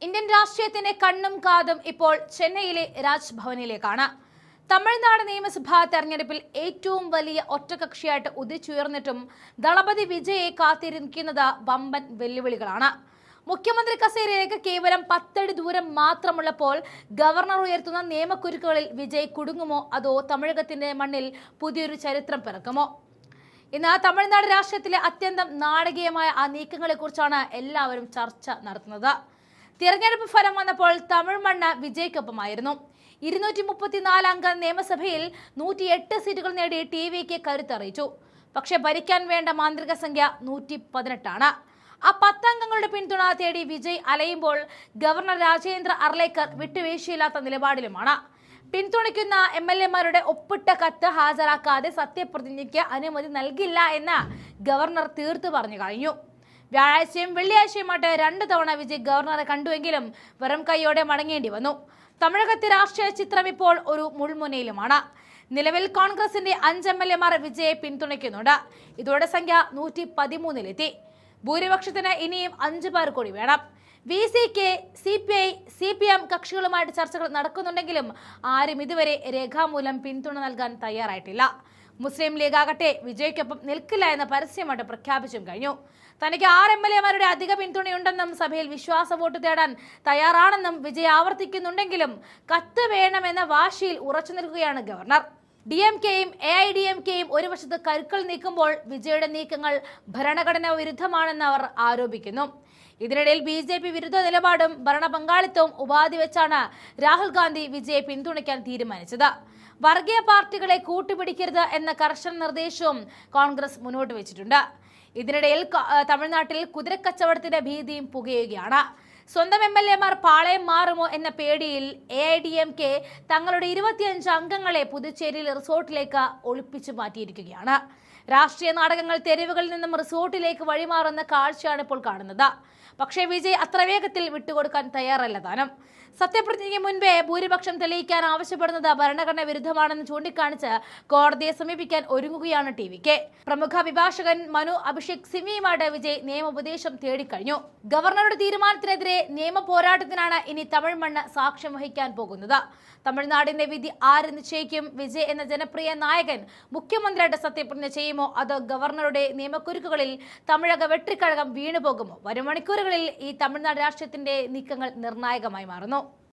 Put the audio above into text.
Indian രാഷ്ട്രീയത്തിന്റെ കണ്ണും കാതും ഇപ്പോൾ ചെന്നൈയിലെ രാജ്ഭവനിലേക്കാണ്. തമിഴ്നാട് നിയമസഭാ തെരഞ്ഞെടുപ്പിൽ ഏറ്റവും വലിയ ഒറ്റകക്ഷിയായിട്ട് ഉദിച്ചുയർന്നിട്ടും ദളപതി വിജയെ കാത്തിരിക്കുന്നത് വമ്പൻ വെല്ലുവിളികളാണ്. മുഖ്യമന്ത്രി കസേരയിലേക്ക് കേവലം 10 അടി ദൂരം മാത്രമുള്ളപ്പോൾ ഗവർണർ ഉയർത്തുന്ന നിയമക്കുരുക്കുകളിൽ വിജയ് കുടുങ്ങുമോ, അതോ തമിഴകത്തിന്റെ മണ്ണിൽ പുതിയൊരു ചരിത്രം പിറക്കുമോ? ഇന്ന് തമിഴ്നാട് രാഷ്ട്രീയത്തിലെ അത്യന്തം നാടകീയമായ ആ നീക്കങ്ങളെ കുറിച്ചാണ് എല്ലാവരും ചർച്ച നടത്തുന്നത്. തിരഞ്ഞെടുപ്പ് ഫലം വന്നപ്പോൾ തമിഴ് മണ്ണ് വിജയ്ക്കൊപ്പമായിരുന്നു. 234 അംഗ നിയമസഭയിൽ 108 സീറ്റുകൾ നേടി ടിവിക്ക് കരുത്തറിയിച്ചു. പക്ഷെ ഭരിക്കാൻ വേണ്ട മാന്ത്രിക സംഖ്യ 118 ആ 10 അംഗങ്ങളുടെ പിന്തുണ തേടി വിജയ് അലയുമ്പോൾ ഗവർണർ രാജേന്ദ്ര അർലേക്കർ വിട്ടുവീഴ്ചയില്ലാത്ത നിലപാടിലുമാണ്. പിന്തുണയ്ക്കുന്ന MLA-മാരുടെ ഒപ്പിട്ട കത്ത് ഹാജരാക്കാതെ സത്യപ്രതിജ്ഞയ്ക്ക് അനുമതി നൽകില്ല എന്ന് ഗവർണർ തീർത്തു പറഞ്ഞു കഴിഞ്ഞു. വ്യാഴാഴ്ചയും വെള്ളിയാഴ്ചയുമായിട്ട് 2 തവണ വിജയ് ഗവർണറെ കണ്ടുവെങ്കിലും വെറും കൈയോടെ മടങ്ങേണ്ടി വന്നു. തമിഴകത്തെ രാഷ്ട്രീയ ചിത്രം ഇപ്പോൾ ഒരു മുൾമുനയിലുമാണ്. നിലവിൽ കോൺഗ്രസിന്റെ 5 MLA-മാർ വിജയെ പിന്തുണയ്ക്കുന്നുണ്ട്. ഇതോടെ സംഖ്യ 113-ലെത്തി. ഭൂരിപക്ഷത്തിന് ഇനിയും 5 പേർ കൂടി വേണം. VCK, CPI, CPM കക്ഷികളുമായിട്ട് ചർച്ചകൾ നടക്കുന്നുണ്ടെങ്കിലും ആരും ഇതുവരെ രേഖാമൂലം പിന്തുണ നൽകാൻ തയ്യാറായിട്ടില്ല. മുസ്ലിം ലീഗ് ആകട്ടെ വിജയ്ക്കൊപ്പം നിൽക്കില്ല എന്ന് പരസ്യമായിട്ട് പ്രഖ്യാപിച്ചും കഴിഞ്ഞു. തനിക്ക് 6 MLA-മാരുടെ അധിക പിന്തുണയുണ്ടെന്നും സഭയിൽ വിശ്വാസ വോട്ട് തേടാൻ തയ്യാറാണെന്നും വിജയ് ആവർത്തിക്കുന്നുണ്ടെങ്കിലും കത്ത് വേണമെന്ന വാശിയിൽ ഉറച്ചു നിൽക്കുകയാണ് ഗവർണർ. DMK-യും AIDMK-യും ഒരു വശത്ത് കരുക്കൾ നീക്കുമ്പോൾ വിജയുടെ നീക്കങ്ങൾ ഭരണഘടനാ വിരുദ്ധമാണെന്ന് അവർ ആരോപിക്കുന്നു. ഇതിനിടയിൽ BJP വിരുദ്ധ നിലപാടും ഭരണ പങ്കാളിത്തവും ഉപാധി വെച്ചാണ് രാഹുൽ ഗാന്ധി വിജയെ പിന്തുണയ്ക്കാൻ തീരുമാനിച്ചത്. വർഗീയ പാർട്ടികളെ കൂട്ടുപിടിക്കരുത് എന്ന കർശന നിർദ്ദേശവും കോൺഗ്രസ് മുന്നോട്ട് വെച്ചിട്ടുണ്ട്. ഇതിനിടയിൽ തമിഴ്നാട്ടിൽ കുതിരക്കച്ചവടത്തിന്റെ ഭീതിയും പുകയുകയാണ്. സ്വന്തം MLA-മാർ പാളയം മാറുമോ എന്ന പേടിയിൽ AIDMK തങ്ങളുടെ 25 അംഗങ്ങളെ പുതുച്ചേരിയിൽ റിസോർട്ടിലേക്ക് ഒളിപ്പിച്ചു മാറ്റിയിരിക്കുകയാണ്. രാഷ്ട്രീയ നാടകങ്ങൾ തെരുവുകളിൽ നിന്നും റിസോർട്ടിലേക്ക് വഴിമാറുന്ന കാഴ്ചയാണ് ഇപ്പോൾ കാണുന്നത്. പക്ഷേ വിജയ് അത്ര വേഗത്തിൽ വിട്ടുകൊടുക്കാൻ തയ്യാറല്ല താനും. സത്യപ്രതിജ്ഞയ്ക്ക് മുൻപേ ഭൂരിപക്ഷം തെളിയിക്കാൻ ആവശ്യപ്പെടുന്നത് ഭരണഘടന വിരുദ്ധമാണെന്ന് ചൂണ്ടിക്കാണിച്ച് കോടതിയെ സമീപിക്കാൻ ഒരുങ്ങുകയാണ് ടിവിക്ക്. പ്രമുഖ അഭിഭാഷകൻ മനു അഭിഷേക് സിംഹിയുമായിട്ട് വിജയ് നിയമോപദേശം തേടിക്കഴിഞ്ഞു. ഗവർണറുടെ തീരുമാനത്തിനെതിരെ നിയമ പോരാട്ടത്തിനാണ് ഇനി തമിഴ് മണ്ണ് സാക്ഷ്യം വഹിക്കാൻ പോകുന്നത്. തമിഴ്നാടിന്റെ വിധി ആര് നിശ്ചയിക്കും? വിജയ് എന്ന ജനപ്രിയ നായകൻ മുഖ്യമന്ത്രിയായിട്ട് സത്യപ്രതിജ്ഞ ചെയ്യുമോ, അതോ ഗവർണറുടെ നിയമക്കുരുക്കുകളിൽ തമിഴക വെട്ടിക്കഴകം വീണുപോകുമോ? വരും മണിക്കൂറുകളിൽ ഈ തമിഴ്നാട് രാഷ്ട്രീയത്തിന്റെ നീക്കങ്ങൾ നിർണായകമായി മാറുന്നു.